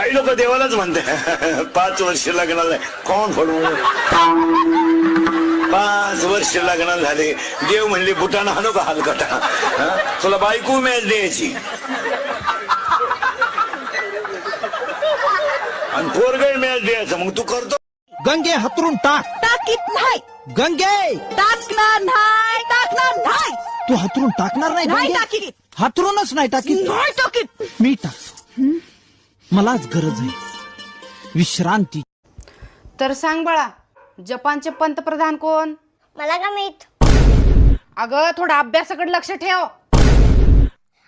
काही लोक देवालाच म्हणते 5 वर्ष लग्नाला कोण फोडून 5 वर्ष लग्नाला झाले देव म्हणले बुटाना हाणू का हलकटा तुला बायको मॅच द्यायची आणि पोरगळ मॅच द्यायचं मग तू करतो. गंगे हातरून टाक. टाकीत नाही. गंगे टाकणार नाही. टाकणार नाही. तू हातरून टाकणार नाही. नाही गंगे? टाकीत. हातरूनच नाही टाकीत. नाही टाकीत. मी टाकतो. मलाच गरज आहे विश्रांती. तर सांग बाळा, जपानचे पंतप्रधान कोण? मला का माहित? अगं थोडा अभ्यासाकडे लक्ष ठेव.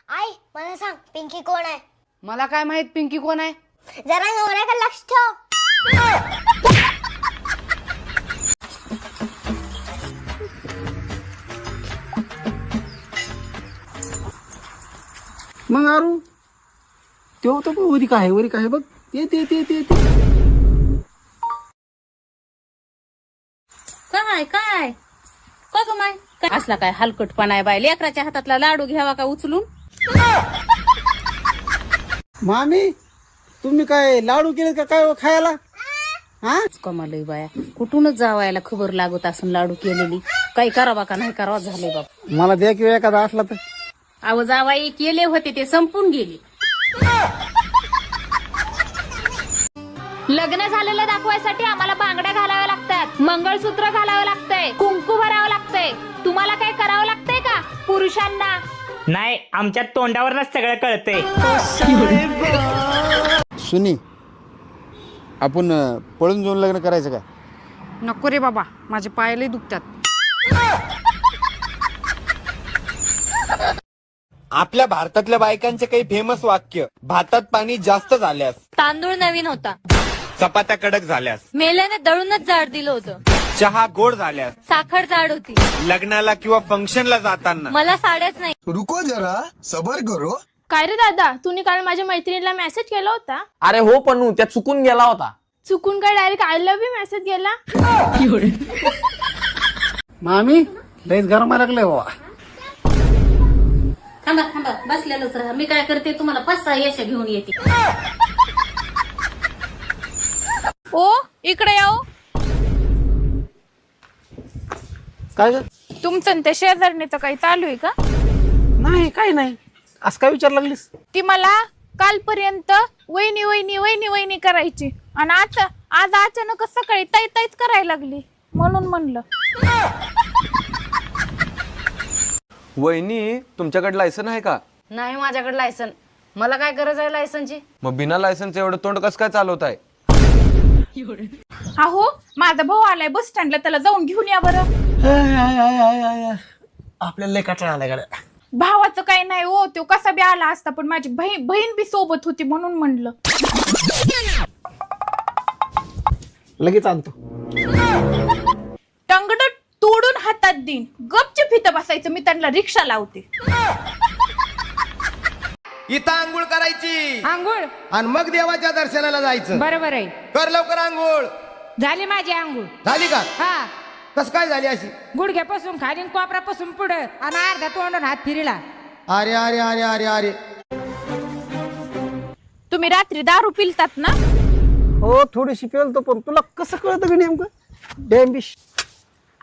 आई मला सांग पिंकी कोण आहे? मला काय माहित पिंकी कोण आहे? जरा नवऱ्याकडे लक्ष ठेव. मग आरू तो तर वरी काय बघ ते काय काय का ग माय काय असला काय हलकटपणा आहे बाय? लेकराच्या हातातला लाडू घ्यावा का उचलून? मामी तुम्ही काय लाडू केले का काय खायला? हा कमालय बाया, कुठूनच जावायला खबर लागत असून लाडू केलेली. काही करावा का नाही करावा झाले बाबा. मला द्या किंवा एखादा असला तर. अहो जावाई केले होते ते संपून गेले. लग्न झालेलं दाखवायसाठी आम्हाला बांगड्या घालाव्या लागतात, मंगळसूत्र घालावं लागतंय, कुंकू भरावं लागतंय. तुम्हाला काय करावं लागतंय का पुरुषांना? नाही, आमच्या तोंडावरच सगळं कळतंय. सुनी आपण पळून जाऊन लग्न करायचं का? नको रे बाबा, माझे पाय लय दुखतात. आपल्या भारतातल्या बायकांचे काही फेमस वाक्य: भातात पाणी जास्त झाल्यास, तांदूळ नवीन होता, चपात्या कडक झाल्यास, मेल्याने दळूनच जाड दिलं होतं, चहा गोड झाल्यास, साखर जाड होती, लग्नाला किंवा फंक्शनला जाताना. मला साड्याच नाही. रुको जरा सबर करो. काय रे दादा, तुम्ही काल माझ्या मैत्रिणीला मेसेज केला होता? अरे हो पन्नू, त्या चुकून गेला होता. चुकून काय direct I love you message गेला? मामी लयच गरम लागलंय बाबा. थांबा थांबा, बसलेलंच राहा. मी काय करते, तुम्हाला 5-6 यशा घेऊन येते. ओ इकडे येऊ. काय ग? तुमचं त्या शेजारणीचं काही चालू आहे का? नाही काही नाही. असं काय विचार लागलीस? ती मला कालपर्यंत वहिनी वहिनी वहिनी वहिनी करायची आणि आज अचानक सकाळी ताई ताईच करायला लागली, म्हणून म्हणलं. वहिनी तुमच्याकडे लायसन आहे का? नाही माझ्याकडे लायसन. मला काय गरज आहे लायसनची? मग बिना लायसनचं एवढं तोंड कसं काय चालवत आहे? अहो माझा भाऊ आलाय बस स्टँडला, त्याला जाऊन घेऊन या बरं. आपल्याला लय कटाळा आला गाड्या. भावाचं काही नाही हो, तो कसा बी आला असता, पण माझी बहीण बी सोबत होती म्हणून म्हणलं. लगेच आणतो. टंगड तोडून हातात देईन. गपचूप इथं बसायचं, मी त्यांना रिक्षा लावते. इथं आंघोळ करायची आंघोळ आणि मग देवाच्या दर्शनाला जायचं. बरोबर आहे. कर लवकर आंघोळ. झाली माझी आंघोळ. झाली का? हा, कस काय झाली अशी? गुडघ्यापासून खाली कोपरापासून पुढे आणि अर्धा तोंडून हात फिरला. अरे अरे अरे अरे अरे. तुम्ही रात्री दारू पिलतात ना? हो थोडीशी पेलतो, पण तुला कसं कळतं का नेमकं? डॅम्बिश.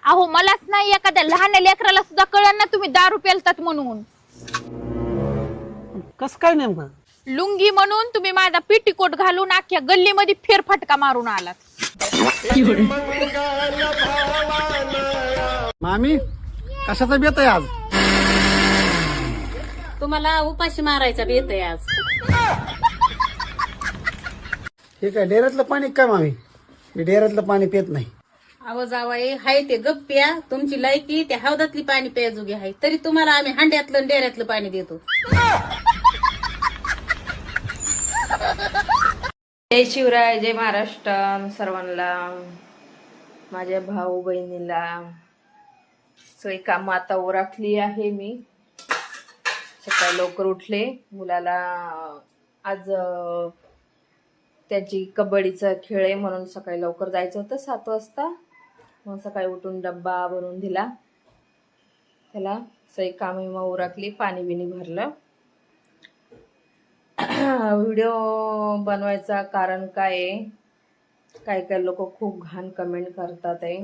अहो मलाच नाही, एखाद्या लहान लेकराला सुद्धा कळलं ना तुम्ही दारू पिलतात म्हणून. कसं काय नेमकं? लुंगी म्हणून तुम्ही माझा पेटीकोट घालून अख्ख्या गल्लीमध्ये फेरफटका मारून आलात. मामी कशाचा बेत आहे आज? तुम्हाला उपाशी मारायचा बेत आहे आज. हे काय डेऱ्यातलं पाणी काय मामी? मी डेऱ्यातलं पाणी पित नाही. अहो जावाई हाय ते गप्प्या, तुमची लायकी त्या हौदातली पाणी प्याजोगी आहे, तरी तुम्हाला आम्ही हांड्यातलं डेऱ्यातलं पाणी देतो. जय शिवराय, जय महाराष्ट्र सर्वांना, माझ्या भाऊ बहिणीला. सगळी कामं आता ओराखली आहे मी. सकाळी लवकर उठले. मुलाला आज त्याची कबड्डीचा खेळ आहे म्हणून सकाळी लवकर जायचं होतं 7 वाजता. मग सकाळी उठून डब्बा भरून दिला त्याला. सगळी कामे मग उरकली, पाणी बिणी भरलं. व्हिडिओ बनवायचा कारण काय आहे, काय काय लोक खूप घाण कमेंट करतात आहे.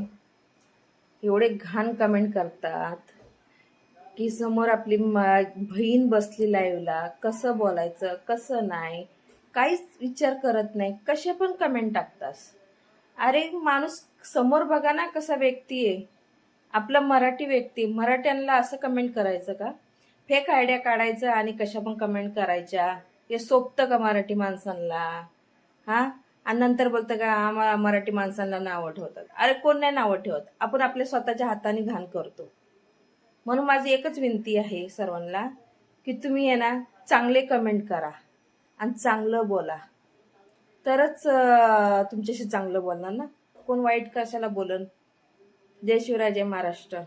एवढे घाण कमेंट करतात की समोर आपली बहीण बसली लाईव्हला, कसं बोलायचं कसं नाही काहीच विचार करत नाही, कसे पण कमेंट टाकतास. अरे माणूस समोर बघा ना कसा व्यक्ती आहे, आपला मराठी व्यक्ती. मराठ्यांना असं कमेंट करायचं का? फेक आयडिया काढायचं आणि कशा पण कमेंट करायच्या. हे सोपतं का मराठी माणसांना? हा, आणि नंतर बोलतं का आम्हाला मराठी माणसांना नावं ठेवतात. अरे कोण नाही नावं ठेवत, आपण आपल्या स्वतःच्या हाताने घाण करतो. म्हणून माझी एकच विनंती आहे सर्वांना की तुम्ही आहे ना चांगले कमेंट करा आणि चांगलं बोला, तरच तुमच्याशी चांगलं बोलणार ना. कोण वाईट कशाला बोलन. जय शिवराय, जय महाराष्ट्र.